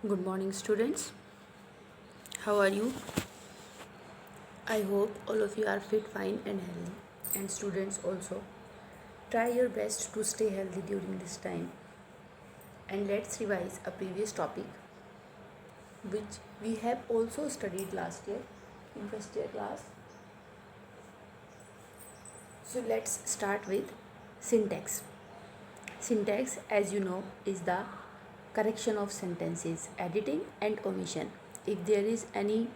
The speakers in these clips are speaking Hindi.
Good morning, students. How are you? I hope all of you are fit, fine, and healthy. And students also. Try your best to stay healthy during this time. And let's revise a previous topic which we have also studied last year in first year class. So let's start with syntax. Syntax, as you know, is the correction of sentences, editing and omission. If there is any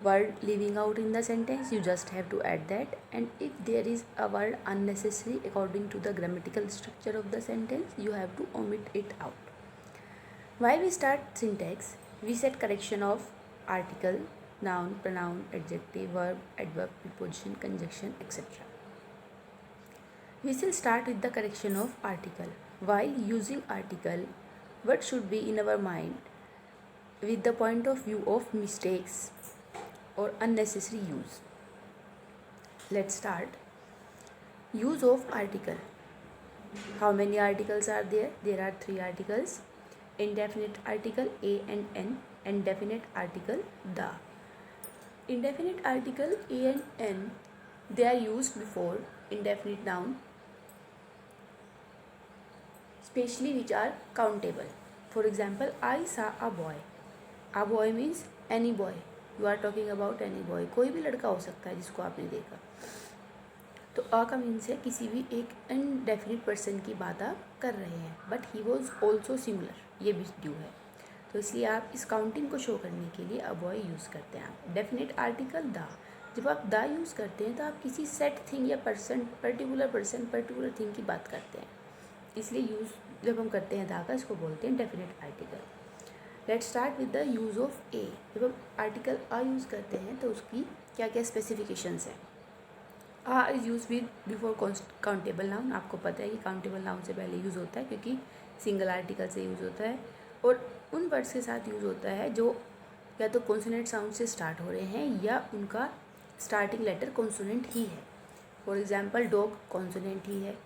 word leaving out in the sentence, you just have to add that, and if there is a word unnecessary according to the grammatical structure of the sentence, you have to omit it out. While we start syntax, we set correction of article, noun, pronoun, adjective, verb, adverb, preposition, conjunction, etc. We shall start with the correction of article. While using article, what should be in our mind with the point of view of mistakes or unnecessary use? Let's start. Use of article. How many articles are there? There are 3 articles. Indefinite article a and n, and definite article the. Indefinite article a and n, they are used before indefinite noun, especially which are countable. For example, I saw a boy. A boy means any boy. You are talking about any boy. कोई भी लड़का हो सकता है जिसको आपने देखा. तो अ का मीन्स है किसी भी एक इनडेफिनिट पर्सन की बात आप कर रहे हैं, but he was also similar, ये भी ड्यू है. तो इसलिए आप इस काउंटिंग को शो करने के लिए अ बॉय यूज़ करते हैं. आप डेफिनेट आर्टिकल द. जब आप द यूज़ करते हैं तो आप किसी सेट थिंग या पर्सन पर्टिकुलर थिंग की बात करते हैं, इसलिए यूज़ जब हम करते हैं द का, इसको बोलते हैं definite article. Let's start with the use of a. जब हम आर्टिकल अ यूज़ करते हैं तो उसकी क्या क्या स्पेसिफिकेशंस हैं. A is use with before countable noun. आपको पता है कि काउंटेबल नाउन से पहले यूज़ होता है क्योंकि सिंगल आर्टिकल से यूज़ होता है, और उन वर्ड्स के साथ यूज़ होता है जो या तो कॉन्सोनेंट साउंड से स्टार्ट हो रहे हैं या उनका स्टार्टिंग लेटर कॉन्सोनेंट ही है. फॉर एग्जांपल डॉग कॉन्सोनेंट ही है,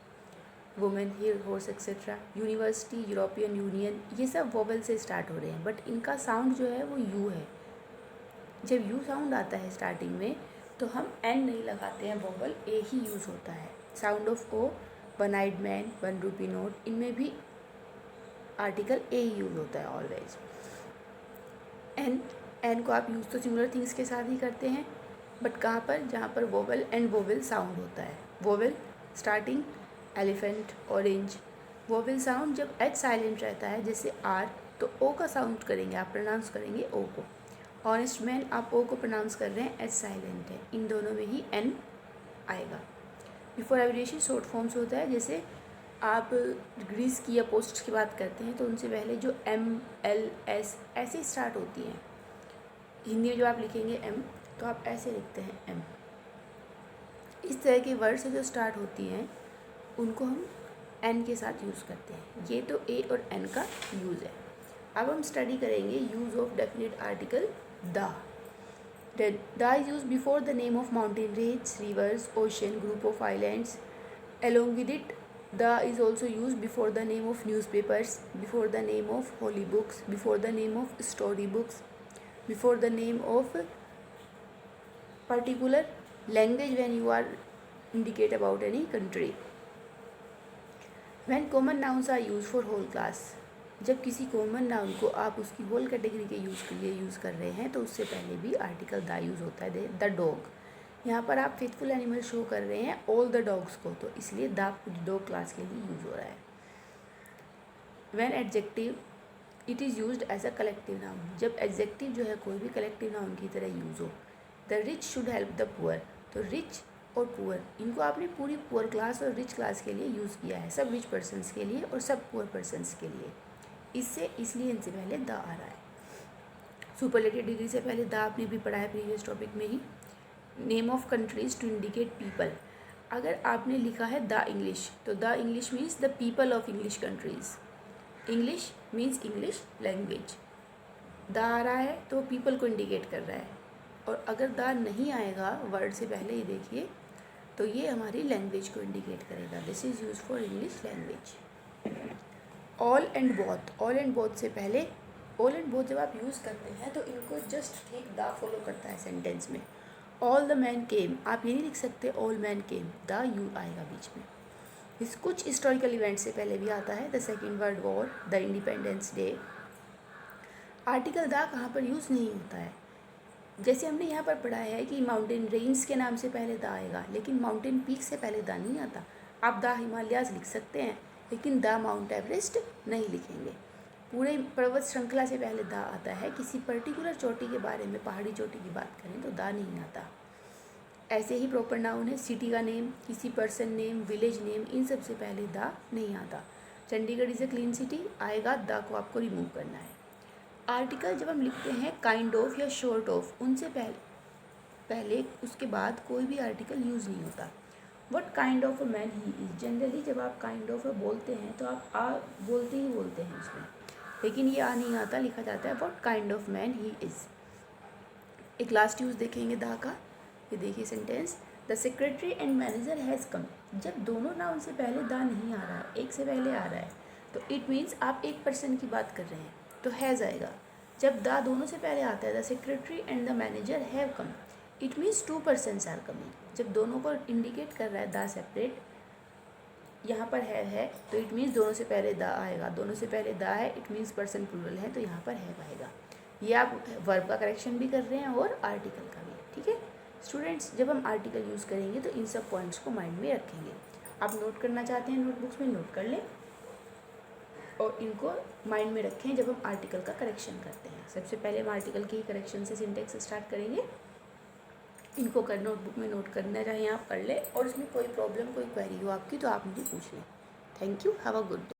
women, here, horse etcetera. University, European union, ये सब वोवेल से स्टार्ट हो रहे हैं, बट इनका साउंड जो है वो यू है. जब यू साउंड आता है स्टार्टिंग में तो हम एन नहीं लगाते हैं, वोवल ए ही यूज़ होता है. Sound of o, one eyed man, 1 rupee note, इनमें भी आर्टिकल ए ही यूज़ होता है ऑलवेज. एन को आप यूज़ तो सिमिलर थिंग्स के साथ ही करते हैं, बट कहाँ पर, जहाँ पर वोवल एंड वोवल साउंड होता है. Vowel starting elephant, orange. Vowel sound जब एच साइलेंट रहता है जैसे आर, तो ओ का साउंड करेंगे, आप प्रोनाउंस करेंगे ओ को. ऑनेस्ट मैन, आप ओ को प्रोनाउंस कर रहे हैं, एच साइलेंट है, इन दोनों में ही एन आएगा. बिफोर एब्रिविएशन शॉर्ट फॉर्म्स होता है, जैसे आप डिग्रीज की या पोस्ट की बात करते हैं तो उनसे पहले जो एम, एल, एस ऐसे स्टार्ट होती हैं. हिंदी में जो आप लिखेंगे एम, तो आप ऐसे लिखते हैं एम. इस तरह के वर्ड से जो स्टार्ट होती हैं उनको हम एन के साथ यूज़ करते हैं. ये तो ए और एन का यूज़ है. अब हम स्टडी करेंगे use of definite article the. The is use before the name of mountain range, reverse, ocean, group of islands. Along with it, the is also used before the name of newspapers, before the name of holy books, before the name of story books, before the name of particular language when you are indicate about any country. When common nouns are used for whole class, जब किसी कॉमन नाउन को आप उसकी होल कैटेगरी के यूज़ के लिए यूज़ कर रहे हैं तो उससे पहले भी आर्टिकल द यूज़ होता है. द डॉग, यहाँ पर आप फेथफुल एनिमल शो कर रहे हैं ऑल द डॉग्स को, तो इसलिए द डॉग क्लास के लिए यूज़ हो रहा है. When adjective, it is used as a collective noun. जब एडजेक्टिव जो है कोई भी कलेक्टिव नाउन की तरह यूज़ हो. The rich should help the poor, तो रिच और पुअर, इनको आपने पूरी पुअर क्लास और रिच क्लास के लिए यूज़ किया है, सब रिच पर्सनस के लिए और सब पुअर पर्सनस के लिए. इसलिए इनसे पहले द आ रहा है. सुपरलेटिव डिग्री से पहले द आपने भी पढ़ा है प्रीवियस टॉपिक में ही. Name of countries to indicate people. अगर आपने लिखा है द इंग्लिश, तो the English means the people of English countries. English means English language. The आ रहा है तो पीपल को इंडिकेट कर रहा है, और अगर द नहीं आएगा वर्ड से पहले ही देखिए तो ये हमारी लैंग्वेज को इंडिकेट करेगा. This is use for English language. All and both, all and both से पहले ऑल एंड बोथ जब आप यूज़ करते हैं तो इनको जस्ट ठीक द फॉलो करता है सेंटेंस में। ऑल द मैन केम, आप ये नहीं लिख सकते all man came, the you आएगा बीच में। इस कुछ हिस्टोरिकल इवेंट से पहले भी आता है, the second world war, the independence day. Article the कहाँ पर यूज़ नहीं होता है। जैसे हमने यहाँ पर पढ़ा है कि माउंटेन रेंज के नाम से पहले द आएगा, लेकिन माउंटेन पीक से पहले द नहीं आता। आप द हिमालयाज़ लिख सकते हैं, लेकिन द माउंट एवरेस्ट नहीं लिखेंगे। पूरे पर्वत श्रृंखला से पहले द आता है। किसी पर्टिकुलर चोटी के बारे में, पहाड़ी चोटी की बात करें तो द नहीं आता। ऐसे ही प्रॉपर नाउन है, सिटी का नेम, किसी पर्सन नेम, विलेज नेम, इन सब से पहले द नहीं आता। Chandigarh is a clean city आएगा, द को आपको रिमूव करना है। आर्टिकल जब हम लिखते हैं काइंड ऑफ या शॉर्ट ऑफ, उनसे पहले उसके बाद कोई भी आर्टिकल यूज़ नहीं होता। What kind of a man he is, generally जब आप काइंड ऑफ बोलते हैं तो आप आ बोलते ही बोलते हैं उसमें, लेकिन ये आ नहीं आता, लिखा जाता है what kind of man he is. एक लास्ट यूज़ देखेंगे द का, ये देखिए sentence, the secretary and manager has come. जब दोनों नाउन से पहले द नहीं आ रहा है, एक से पहले आ रहा है, तो इट मीन्स आप एक पर्सन की बात कर रहे हैं, तो हैज़ आएगा। जब द दोनों से पहले आता है, the secretary and the manager have come, it means 2 persons are coming. जब दोनों को इंडिकेट कर रहा है द सेपरेट, यहाँ पर है तो इट मीन्स दोनों से पहले द आएगा। दोनों से पहले द है, इट मीन्स पर्सन प्लूरल है, तो यहाँ पर हैव आएगा। ये आप वर्ब का करेक्शन भी कर रहे हैं और आर्टिकल का भी, ठीक है स्टूडेंट्स। जब हम आर्टिकल यूज़ करेंगे तो इन सब पॉइंट्स को माइंड में रखेंगे। आप नोट करना चाहते हैं नोटबुक्स में नोट कर लें और इनको माइंड में रखें जब हम आर्टिकल का करेक्शन करते हैं। सबसे पहले हम आर्टिकल के ही करेक्शन से सिंटेक्स स्टार्ट करेंगे। इनको कर नोटबुक में नोट करना चाहें आप कर लें, और इसमें कोई प्रॉब्लम कोई क्वेरी हो आपकी तो आप मुझे पूछ लें। Thank you, have a good day.